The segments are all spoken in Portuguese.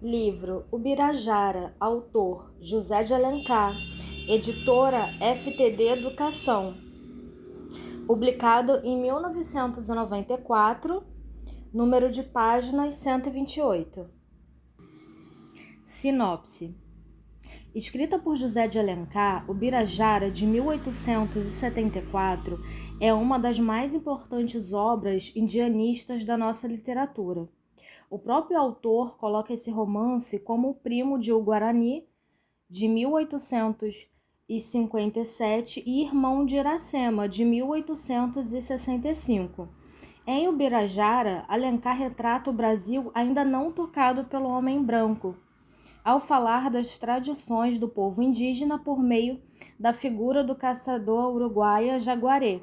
Livro Ubirajara, autor José de Alencar, editora FTD Educação, publicado em 1994, número de páginas 128. Sinopse. Escrita por José de Alencar, Ubirajara, de 1874, é uma das mais importantes obras indianistas da nossa literatura. O próprio autor coloca esse romance como o primo de O Guarani, de 1857, e irmão de Iracema, de 1865. Em Ubirajara, Alencar retrata o Brasil ainda não tocado pelo homem branco, ao falar das tradições do povo indígena por meio da figura do caçador uruguaia Jaguaré.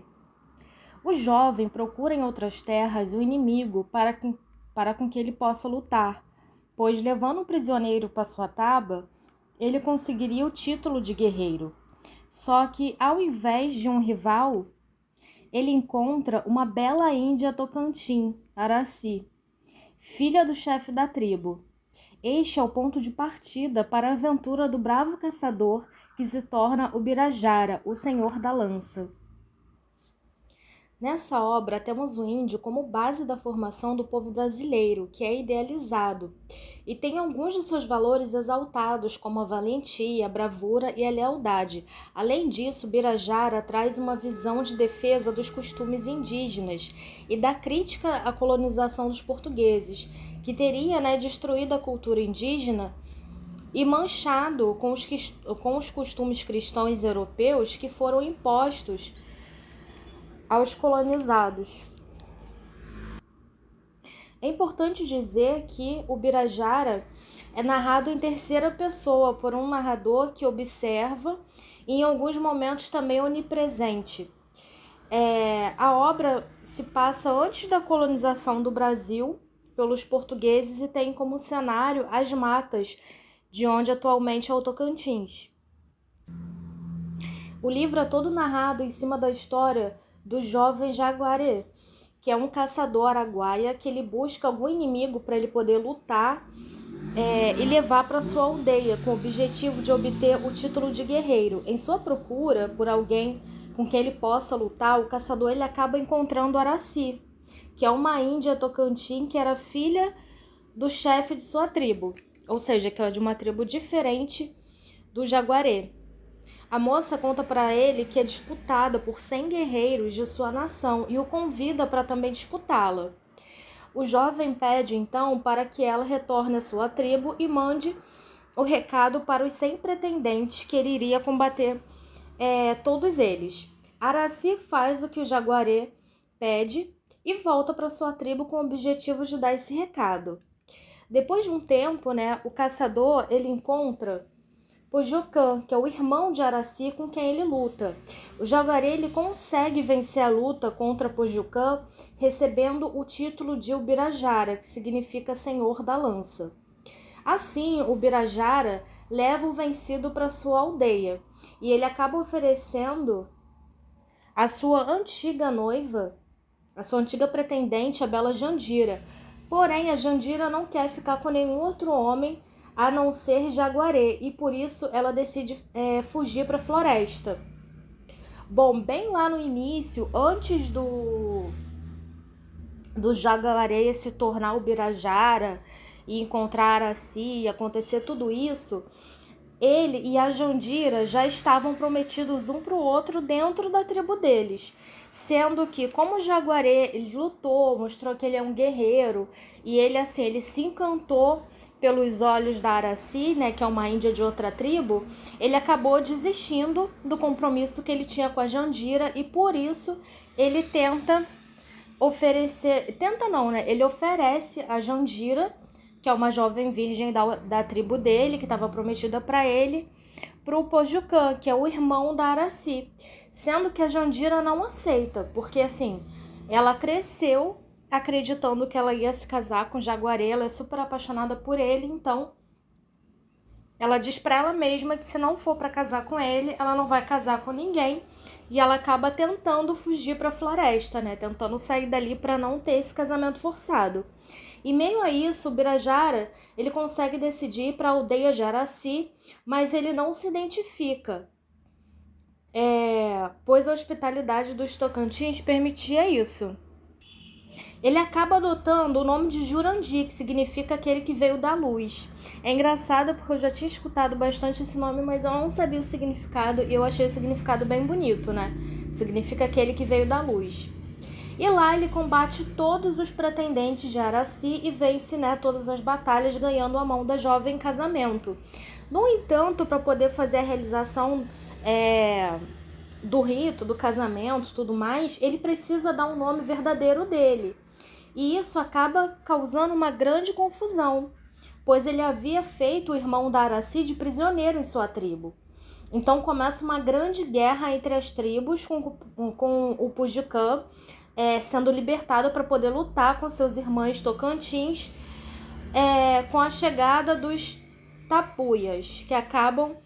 O jovem procura em outras terras o inimigo para com que ele possa lutar, pois, levando um prisioneiro para sua taba, ele conseguiria o título de guerreiro. Só que, ao invés de um rival, ele encontra uma bela índia Tocantins, Araci, filha do chefe da tribo. Este é o ponto de partida para a aventura do bravo caçador que se torna Ubirajara, o senhor da lança. Nessa obra, temos o índio como base da formação do povo brasileiro, que é idealizado, e tem alguns de seus valores exaltados, como a valentia, a bravura e a lealdade. Além disso, Ubirajara traz uma visão de defesa dos costumes indígenas e da crítica à colonização dos portugueses, que teria destruído a cultura indígena e manchado com os costumes cristãos europeus que foram impostos aos colonizados. É importante dizer que Ubirajara é narrado em terceira pessoa por um narrador que observa e em alguns momentos também onipresente. A obra se passa antes da colonização do Brasil pelos portugueses e tem como cenário as matas de onde atualmente é o Tocantins. O livro é todo narrado em cima da história do jovem Jaguaré, que é um caçador araguaia que ele busca algum inimigo para ele poder lutar e levar para sua aldeia, com o objetivo de obter o título de guerreiro. Em sua procura por alguém com quem ele possa lutar, o caçador ele acaba encontrando Araci, que é uma índia Tocantins que era filha do chefe de sua tribo, ou seja, que é de uma tribo diferente do Jaguaré. A moça conta para ele que é disputada por 100 guerreiros de sua nação e o convida para também disputá-la. O jovem pede então para que ela retorne à sua tribo e mande o recado para os 100 pretendentes que ele iria combater todos eles. Araci faz o que o Jaguaré pede e volta para sua tribo com o objetivo de dar esse recado. Depois de um tempo, o caçador ele encontra Pojucã, que é o irmão de Araci com quem ele luta. O Jaguaré ele consegue vencer a luta contra Pojucã, recebendo o título de Ubirajara, que significa Senhor da Lança. Assim, Ubirajara leva o vencido para sua aldeia e ele acaba oferecendo a sua antiga noiva, a sua antiga pretendente, a bela Jandira. Porém, a Jandira não quer ficar com nenhum outro homem a não ser Jaguaré, e por isso ela decide fugir para a floresta. Bom, bem lá no início, antes do Jaguaré se tornar Ubirajara e encontrar Araci e acontecer tudo isso, ele e a Jandira já estavam prometidos um para o outro dentro da tribo deles, sendo que, como o Jaguaré ele lutou, mostrou que ele é um guerreiro, e ele se encantou pelos olhos da Araci, que é uma índia de outra tribo, ele acabou desistindo do compromisso que ele tinha com a Jandira e por isso ele ele oferece a Jandira, que é uma jovem virgem da tribo dele, que estava prometida para ele, para o Pojucã, que é o irmão da Araci, sendo que a Jandira não aceita, porque ela cresceu acreditando que ela ia se casar com o Jaguaré, ela é super apaixonada por ele, então ela diz para ela mesma que se não for para casar com ele, ela não vai casar com ninguém, e ela acaba tentando fugir para a floresta, tentando sair dali para não ter esse casamento forçado. E meio a isso, o Birajara, ele consegue decidir ir para a aldeia de Araci, mas ele não se identifica, pois a hospitalidade dos Tocantins permitia isso. Ele acaba adotando o nome de Jurandir, que significa aquele que veio da luz. É engraçado porque eu já tinha escutado bastante esse nome, mas eu não sabia o significado e eu achei o significado bem bonito, né? Significa aquele que veio da luz. E lá ele combate todos os pretendentes de Araci e vence, né, todas as batalhas, ganhando a mão da jovem em casamento. No entanto, para poder fazer a realização do rito, do casamento, tudo mais, ele precisa dar um nome verdadeiro dele. E isso acaba causando uma grande confusão, pois ele havia feito o irmão da Araci de prisioneiro em sua tribo. Então começa uma grande guerra entre as tribos, com o Pujicã sendo libertado para poder lutar com seus irmãos Tocantins, com a chegada dos Tapuias, que acabam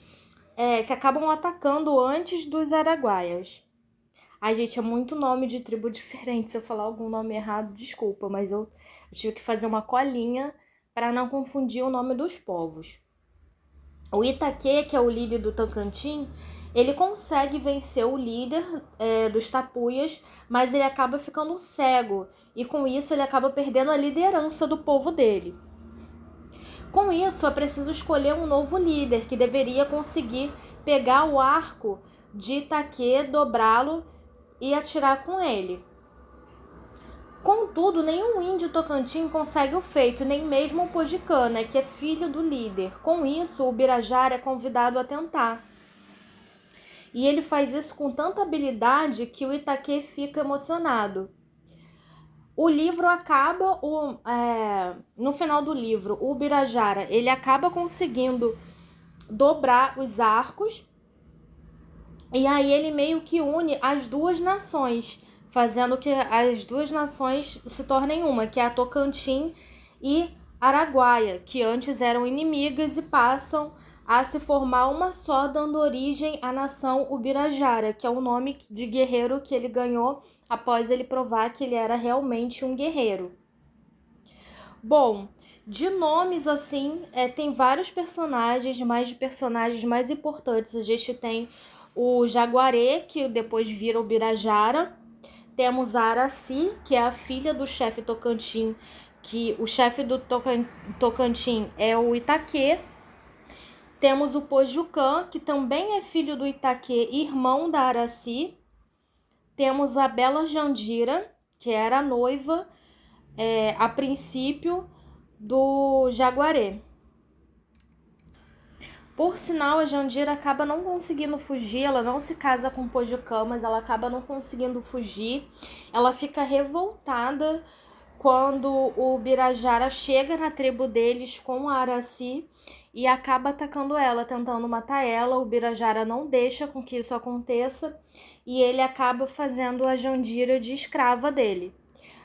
atacando antes dos Araguaias. Ai, gente, é muito nome de tribo diferente. Se eu falar algum nome errado, desculpa, mas eu tive que fazer uma colinha para não confundir o nome dos povos. O Itaquê, que é o líder do Tocantins, ele consegue vencer o líder dos Tapuias, mas ele acaba ficando cego. E com isso ele acaba perdendo a liderança do povo dele. Com isso, é preciso escolher um novo líder que deveria conseguir pegar o arco de Itaquê, dobrá-lo e atirar com ele. Contudo, nenhum índio Tocantins consegue o feito, nem mesmo o Pojicã, né, que é filho do líder. Com isso, o Birajara é convidado a tentar. E ele faz isso com tanta habilidade que o Itaquê fica emocionado. O livro acaba, no final do livro, o Birajara ele acaba conseguindo dobrar os arcos, e aí ele meio que une as duas nações, fazendo que as duas nações se tornem uma, que é a Tocantins e Araguaia, que antes eram inimigas e passam a se formar uma só, dando origem à nação Ubirajara, que é o nome de guerreiro que ele ganhou após ele provar que ele era realmente um guerreiro. Bom, de nomes assim, tem vários personagens, mas de personagens mais importantes a gente tem o Jaguaré, que depois vira o Birajara. Temos a Araci, que é a filha do chefe Tocantins, que o chefe do Tocantins é o Itaquê. Temos o Pojucã, que também é filho do Itaquê, irmão da Araci. Temos a Bela Jandira, que era a noiva, a princípio, do Jaguaré. Por sinal, a Jandira acaba não conseguindo fugir, ela não se casa com o Pojucã, mas ela acaba não conseguindo fugir. Ela fica revoltada quando o Birajara chega na tribo deles com a Araci e acaba atacando ela, tentando matar ela. O Birajara não deixa com que isso aconteça e ele acaba fazendo a Jandira de escrava dele.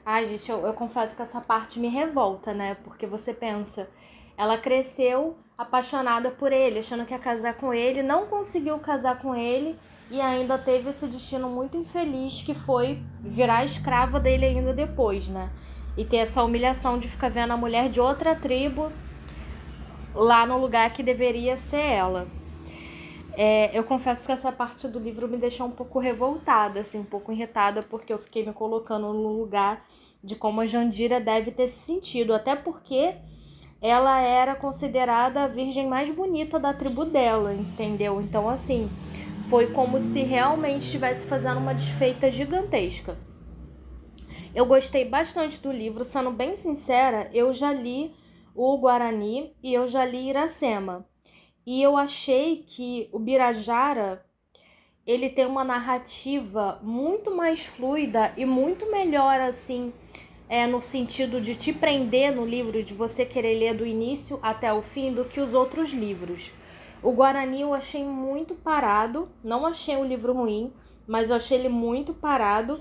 Ai, gente, eu confesso que essa parte me revolta, né? Porque você pensa, ela cresceu apaixonada por ele, achando que ia casar com ele, não conseguiu casar com ele e ainda teve esse destino muito infeliz que foi virar escrava dele ainda depois, né? E ter essa humilhação de ficar vendo a mulher de outra tribo lá no lugar que deveria ser ela. Eu confesso que essa parte do livro me deixou um pouco revoltada, assim, um pouco irritada, porque eu fiquei me colocando no lugar de como a Jandira deve ter se sentido, até porque ela era considerada a virgem mais bonita da tribo dela, entendeu? Então, assim, foi como se realmente estivesse fazendo uma desfeita gigantesca. Eu gostei bastante do livro, sendo bem sincera, eu já li o Guarani e eu já li Iracema. E eu achei que o Birajara, ele tem uma narrativa muito mais fluida e muito melhor, assim, no sentido de te prender no livro, de você querer ler do início até o fim, do que os outros livros. O Guarani eu achei muito parado, não achei o livro ruim, mas eu achei ele muito parado.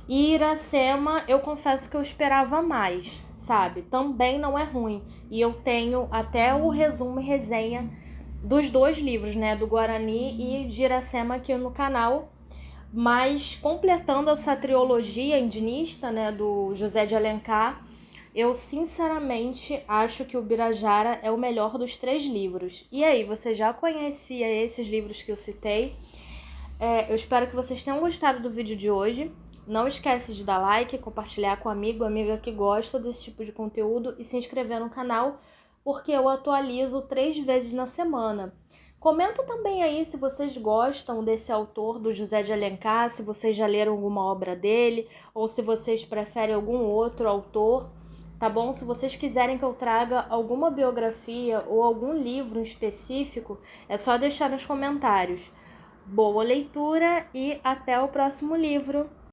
E Iracema, eu confesso que eu esperava mais, sabe? Também não é ruim. E eu tenho até o resumo e resenha dos dois livros, né? Do Guarani e de Iracema aqui no canal. Mas completando essa trilogia indinista, né? Do José de Alencar, Eu sinceramente acho que o Birajara é o melhor dos 3 livros. E aí, você já conhecia esses livros que eu citei? Eu espero que vocês tenham gostado do vídeo de hoje. Não esquece de dar like, compartilhar com amigo, amiga que gosta desse tipo de conteúdo e se inscrever no canal, porque eu atualizo 3 vezes na semana. Comenta também aí se vocês gostam desse autor, do José de Alencar, se vocês já leram alguma obra dele, ou se vocês preferem algum outro autor, tá bom? Se vocês quiserem que eu traga alguma biografia ou algum livro em específico, é só deixar nos comentários. Boa leitura e até o próximo livro!